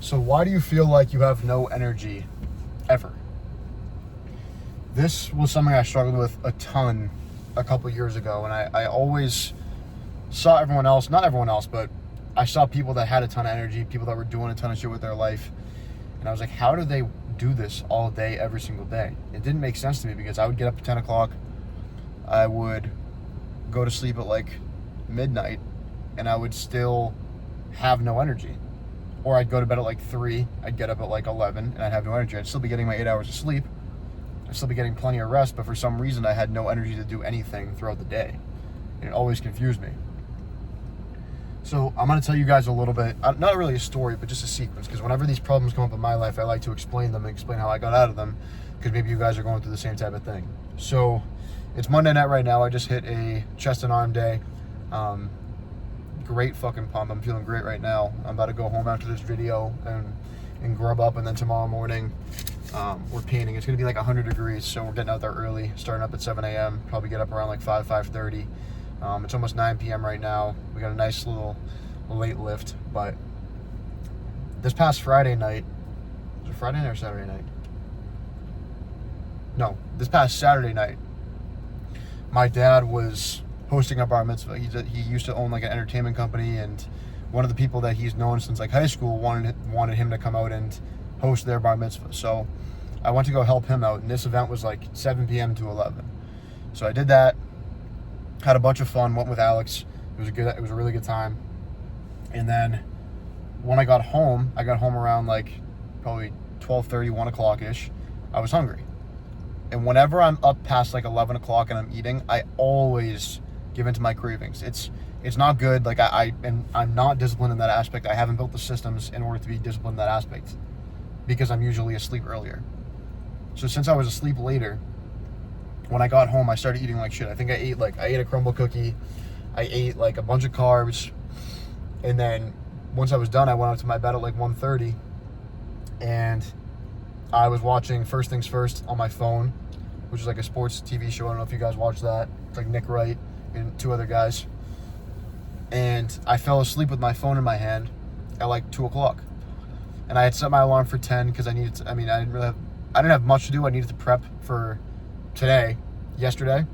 So why do you feel like you have no energy ever? This was something I struggled with a ton a couple years ago, and I always saw everyone else, not everyone else, but I saw people that had a ton of energy, people that were doing a ton of shit with their life, and I was like, how do they do this all day, every single day? It didn't make sense to me because I would get up at 10 o'clock, I would go to sleep at like midnight, and I would still have no energy. Or I'd go to bed at like 3, I'd get up at like 11, and I'd have no energy. I'd still be getting my 8 hours of sleep, I'd still be getting plenty of rest, but for some reason I had no energy to do anything throughout the day. And it always confused me. So I'm going to tell you guys a little bit, not really a story, but just a sequence, because whenever these problems come up in my life, I like to explain them and explain how I got out of them, because maybe you guys are going through the same type of thing. So it's Monday night right now. I just hit a chest and arm day. Great fucking pump. I'm feeling great right now. I'm about to go home after this video and grub up, and then tomorrow morning we're painting. It's going to be like 100 degrees, so we're getting out there early, starting up at 7 a.m., probably get up around like 5:30. It's almost 9 p.m. right now. We got a nice little late lift, but this past Friday night, was it Friday night or Saturday night? No, this past Saturday night, my dad was hosting a bar mitzvah. He used to own like an entertainment company, and one of the people that he's known since like high school wanted him to come out and host their bar mitzvah. So I went to go help him out, and this event was like 7 p.m. to 11. So I did that. Had a bunch of fun, went with Alex. It was a really good time. And then when I got home around like probably 12:30, 1 o'clock-ish. I was hungry. And whenever I'm up past like 11 o'clock and I'm eating, I always give into my cravings. It's not good. Like I'm not disciplined in that aspect. I haven't built the systems in order to be disciplined in that aspect because I'm usually asleep earlier. So since I was asleep later, when I got home, I started eating like shit. I think I ate a crumble cookie. I ate like a bunch of carbs. And then once I was done, I went up to my bed at like 1:30. And I was watching First Things First on my phone, which is like a sports TV show. I don't know if you guys watch that. It's like Nick Wright and 2 other guys. And I fell asleep with my phone in my hand at like 2 o'clock. And I had set my alarm for 10 because I didn't have much to do. I needed to prep for yesterday,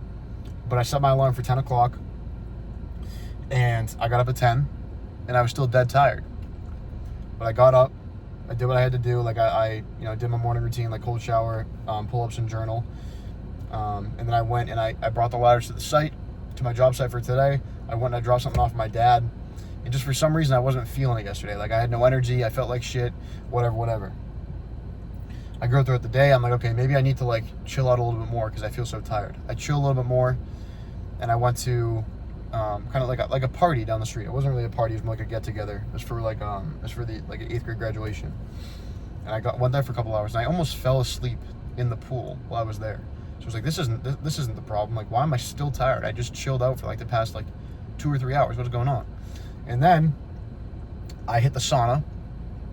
but I set my alarm for 10 o'clock, and I got up at 10, and I was still dead tired. But I got up, I did what I had to do, like I did my morning routine, like cold shower, pull-ups and journal, and then I went and I brought the ladders to my job site for today. I went and I dropped something off my dad, and just for some reason I wasn't feeling it yesterday. Like I had no energy, I felt like shit, whatever. I go throughout the day, I'm like, okay, maybe I need to like chill out a little bit more because I feel so tired. I chill a little bit more, and I went to kind of like a party down the street. It wasn't really a party, it was more like a get together. It was for the 8th grade graduation. And I went there for a couple hours, and I almost fell asleep in the pool while I was there. So I was like, this isn't the problem. Like, why am I still tired? I just chilled out for like the past like 2 or 3 hours. What's going on? And then I hit the sauna,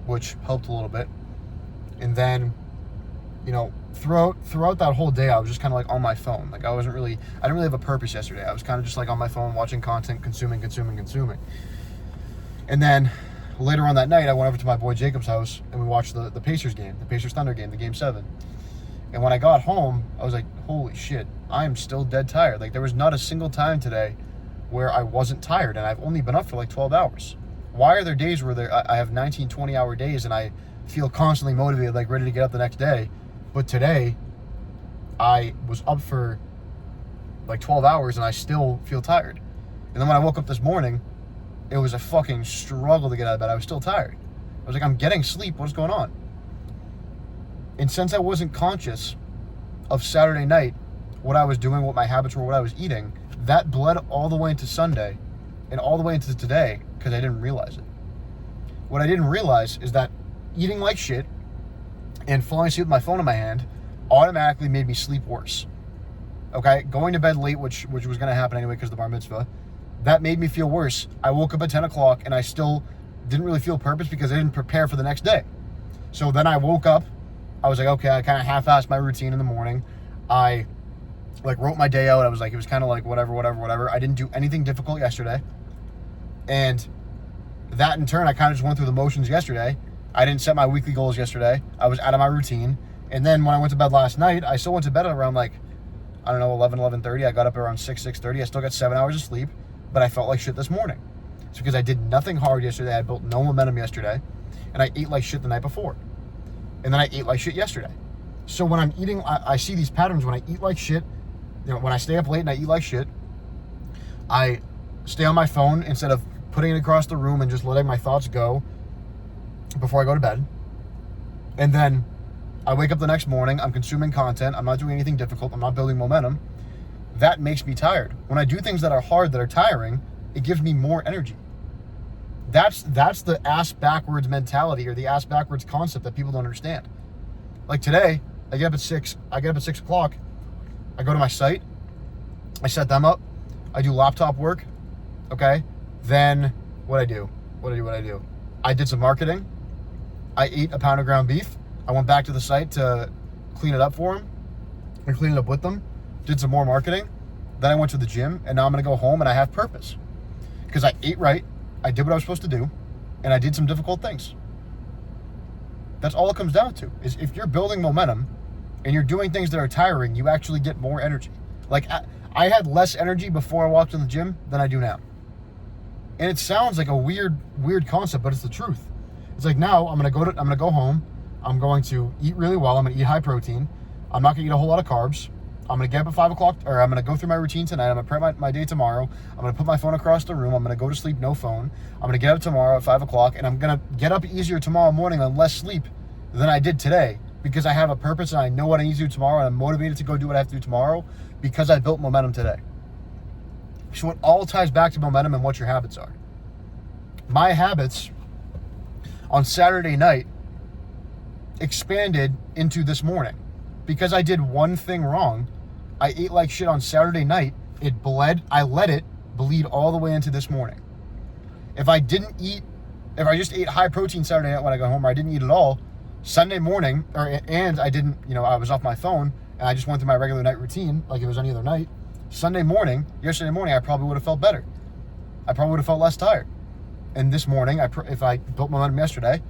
which helped a little bit. And then throughout that whole day, I was just kind of like on my phone. Like I didn't really have a purpose yesterday. I was kind of just like on my phone, watching content, consuming. And then later on that night, I went over to my boy Jacob's house and we watched the Pacers game, the Pacers Thunder game, the Game 7. And when I got home, I was like, holy shit, I am still dead tired. Like there was not a single time today where I wasn't tired, and I've only been up for like 12 hours. Why are there days where I have 19, 20-hour days and I feel constantly motivated, like ready to get up the next day? But today, I was up for like 12 hours and I still feel tired. And then when I woke up this morning, it was a fucking struggle to get out of bed. I was still tired. I was like, I'm getting sleep. What's going on? And since I wasn't conscious of Saturday night, what I was doing, what my habits were, what I was eating, that bled all the way into Sunday and all the way into today because I didn't realize it. What I didn't realize is that eating like shit and falling asleep with my phone in my hand automatically made me sleep worse. Okay, going to bed late, which was going to happen anyway because of the bar mitzvah, that made me feel worse. I woke up at 10 o'clock and I still didn't really feel purpose because I didn't prepare for the next day. So then I woke up, I was like, okay, I kind of half-assed my routine in the morning. I like wrote my day out. I was like, it was kind of like whatever. I didn't do anything difficult yesterday. And that in turn, I kind of just went through the motions yesterday. I didn't set my weekly goals yesterday. I was out of my routine. And then when I went to bed last night, I still went to bed at around like, I don't know, 11:30. I got up around 6:30. I still got 7 hours of sleep, but I felt like shit this morning. It's because I did nothing hard yesterday. I built no momentum yesterday, and I ate like shit the night before. And then I ate like shit yesterday. So when I'm eating, I see these patterns. When I eat like shit, when I stay up late and I eat like shit, I stay on my phone instead of putting it across the room and just letting my thoughts go before I go to bed. And then I wake up the next morning, I'm consuming content, I'm not doing anything difficult, I'm not building momentum. That makes me tired. When I do things that are hard, that are tiring, it gives me more energy. That's the ass backwards mentality, or the ass backwards concept that people don't understand. Like today, I get up at 6 o'clock, I go to my site, I set them up, I do laptop work, okay? Then what I do? I did some marketing, I ate a pound of ground beef, I went back to the site to clean it up for them, and clean it up with them, did some more marketing, then I went to the gym, and now I'm gonna go home and I have purpose. Because I ate right, I did what I was supposed to do, and I did some difficult things. That's all it comes down to, is if you're building momentum and you're doing things that are tiring, you actually get more energy. Like, I had less energy before I walked in the gym than I do now. And it sounds like a weird concept, but it's the truth. It's like, now I'm gonna go home, I'm going to eat really well, I'm gonna eat high protein, I'm not gonna eat a whole lot of carbs, I'm gonna get up at 5 o'clock, or I'm gonna go through my routine tonight, I'm gonna prep my day tomorrow, I'm gonna put my phone across the room, I'm gonna go to sleep, no phone, I'm gonna get up tomorrow at 5 o'clock, and I'm gonna get up easier tomorrow morning on less sleep than I did today, because I have a purpose and I know what I need to do tomorrow, and I'm motivated to go do what I have to do tomorrow, because I built momentum today. So it all ties back to momentum and what your habits are. My habits on Saturday night expanded into this morning. Because I did one thing wrong, I ate like shit on Saturday night, it bled, I let it bleed all the way into this morning. If I just ate high protein Saturday night when I got home, or I didn't eat at all, Sunday morning, and I didn't, I was off my phone, and I just went through my regular night routine, like it was any other night, yesterday morning, I probably would have felt better. I probably would have felt less tired. And this morning, if I built momentum yesterday,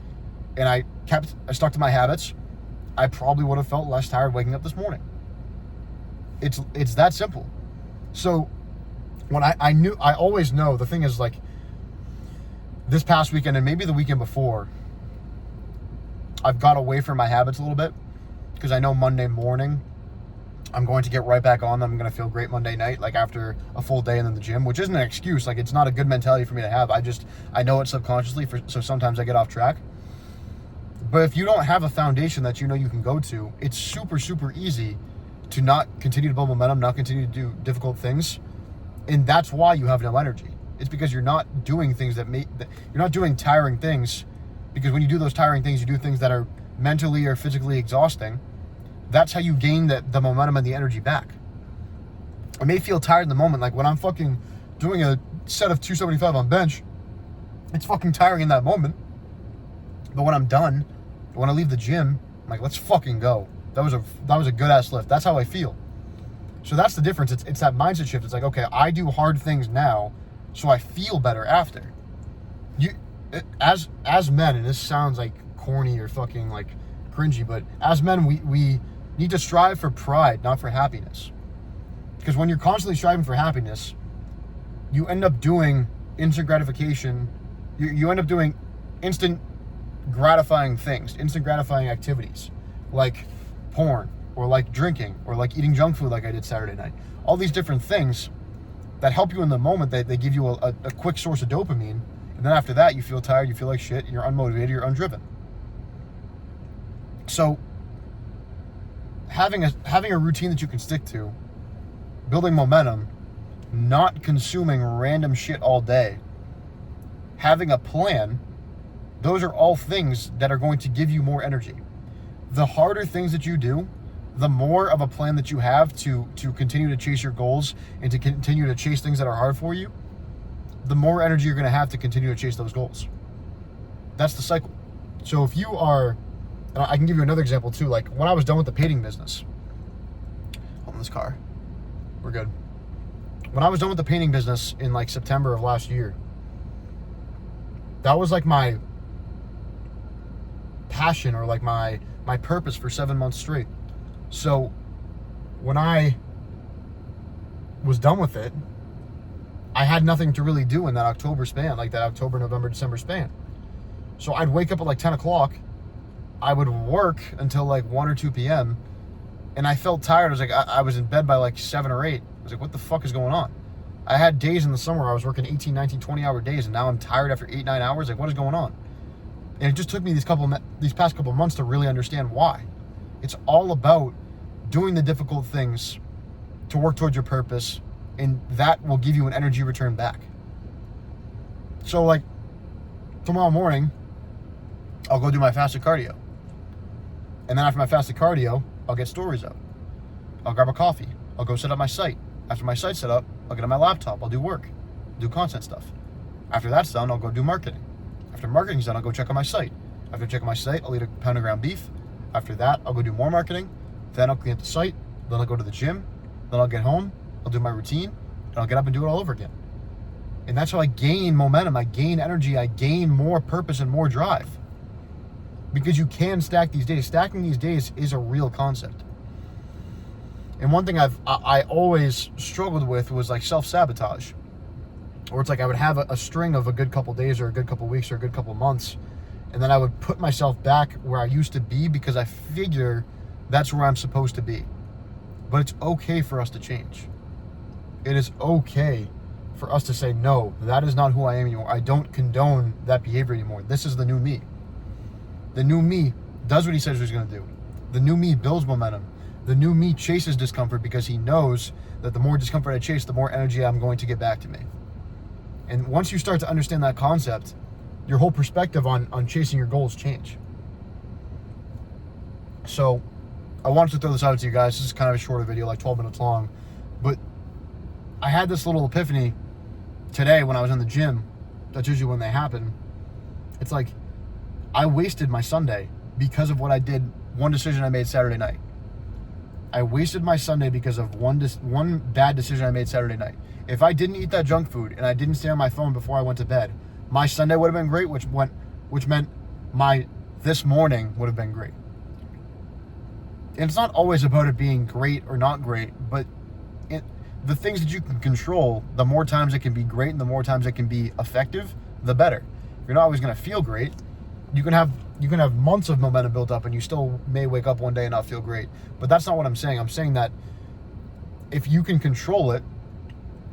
and I stuck to my habits, I probably would have felt less tired waking up this morning. It's that simple. So when I always know, the thing is, like, this past weekend and maybe the weekend before, I've got away from my habits a little bit, because I know Monday morning I'm going to get right back on them. I'm going to feel great Monday night, like after a full day and then the gym, which isn't an excuse. Like, it's not a good mentality for me to have. I know it subconsciously, so sometimes I get off track. But if you don't have a foundation that you know you can go to, it's super, super easy to not continue to build momentum, not continue to do difficult things. And that's why you have no energy. It's because you're not doing things you're not doing tiring things, because when you do those tiring things, you do things that are mentally or physically exhausting. That's how you gain the momentum and the energy back. I may feel tired in the moment, like when I'm fucking doing a set of 275 on bench, it's fucking tiring in that moment. But when I'm done, when I leave the gym, I'm like, let's fucking go. That was a good ass lift. That's how I feel. So that's the difference. It's that mindset shift. It's like, okay, I do hard things now, so I feel better after. As men, and this sounds like corny or fucking like cringy, but as men, we need to strive for pride, not for happiness. Because when you're constantly striving for happiness, you end up doing instant gratification. You end up doing instant gratifying things, instant gratifying activities, like porn, or like drinking, or like eating junk food like I did Saturday night. All these different things that help you in the moment, they give you a quick source of dopamine, and then after that you feel tired, you feel like shit, you're unmotivated, you're undriven. So having a routine that you can stick to, building momentum, not consuming random shit all day, having a plan, those are all things that are going to give you more energy. The harder things that you do, the more of a plan that you have to continue to chase your goals and to continue to chase things that are hard for you, the more energy you're going to have to continue to chase those goals. That's the cycle. So if you are, and I can give you another example too, like when I was done with the painting business, on this car, we're good. When I was done with the painting business in like September of last year, that was like my passion or like my purpose for 7 months straight. So when I was done with it, I had nothing to really do in that October span, like that October, November, December span. So I'd wake up at like 10 o'clock. I would work until like 1 or 2 p.m. And I felt tired. I was like, I was in bed by like 7 or 8. I was like, what the fuck is going on? I had days in the summer where I was working 18, 19, 20-hour days, and now I'm tired after 8, 9 hours. Like, what is going on? And it just took me these past couple of months to really understand why. It's all about doing the difficult things to work towards your purpose, and that will give you an energy return back. So like tomorrow morning, I'll go do my fasted cardio. And then after my fasted cardio, I'll get stories out. I'll grab a coffee. I'll go set up my site. After my site's set up, I'll get on my laptop. I'll do work, do content stuff. After that's done, I'll go do marketing. After marketing's done, I'll go check on my site. After checking my site, I'll eat a pound of ground beef. After that, I'll go do more marketing. Then I'll clean up the site. Then I'll go to the gym. Then I'll get home. I'll do my routine. And I'll get up and do it all over again. And that's how I gain momentum. I gain energy. I gain more purpose and more drive. Because you can stack these days. Stacking these days is a real concept. And one thing I always struggled with was like self-sabotage. Or it's like I would have a string of a good couple days or a good couple weeks or a good couple months. And then I would put myself back where I used to be because I figure that's where I'm supposed to be. But it's okay for us to change. It is okay for us to say, no, that is not who I am anymore. I don't condone that behavior anymore. This is the new me. The new me does what he says he's going to do. The new me builds momentum. The new me chases discomfort because he knows that the more discomfort I chase, the more energy I'm going to get back to me. And once you start to understand that concept, your whole perspective on chasing your goals change. So I wanted to throw this out to you guys. This is kind of a shorter video, like 12 minutes long. But I had this little epiphany today when I was in the gym. That's usually when they happen. It's like I wasted my Sunday because of what I did, one decision I made Saturday night. I wasted my Sunday because of one bad decision I made Saturday night. If I didn't eat that junk food and I didn't stay on my phone before I went to bed, my Sunday would have been great, which meant my this morning would have been great. And it's not always about it being great or not great, but the things that you can control, the more times it can be great and the more times it can be effective, the better. You're not always going to feel great. You can have months of momentum built up and you still may wake up one day and not feel great. But that's not what I'm saying. I'm saying that if you can control it,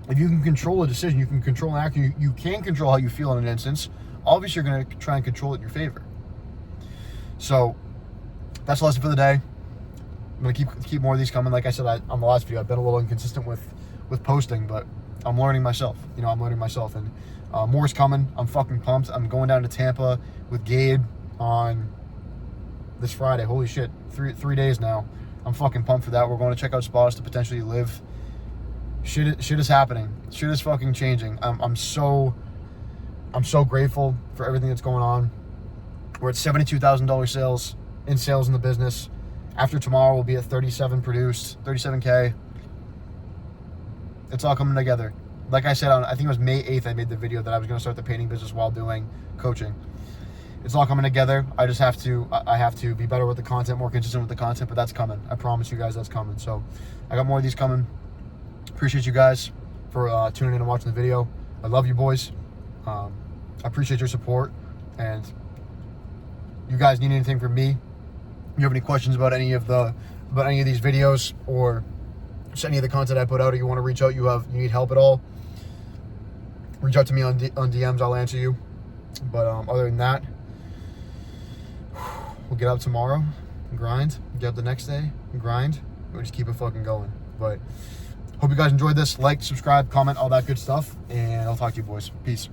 if you can control a decision, you can control an action, you can control how you feel in an instance, obviously you're going to try and control it in your favor. So that's the lesson for the day. I'm going to keep more of these coming. Like I said on the last video, I've been a little inconsistent with posting, but I'm learning myself. I'm learning myself. And more is coming. I'm fucking pumped. I'm going down to Tampa with Gabe on this Friday. Holy shit, 3 days now. I'm fucking pumped for that. We're going to check out spots to potentially live. Shit is happening. Shit is fucking changing. I'm so grateful for everything that's going on. We're at $72,000 sales in the business. After tomorrow, we'll be at 37K. It's all coming together. Like I said, I think it was May 8th, I made the video that I was going to start the painting business while doing coaching. It's all coming together. I have to be better with the content, more consistent with the content, but that's coming. I promise you guys that's coming. So I got more of these coming. Appreciate you guys for tuning in and watching the video. I love you boys. I appreciate your support. And you guys need anything from me, you have any questions about any of these videos or just any of the content I put out, or you want to reach out, you need help at all, reach out to me on DMs. I'll answer you. But other than that, we'll get up tomorrow and grind, get up the next day and grind. We'll just keep it fucking going. But hope you guys enjoyed this. Like, subscribe, comment, all that good stuff, and I'll talk to you boys. Peace.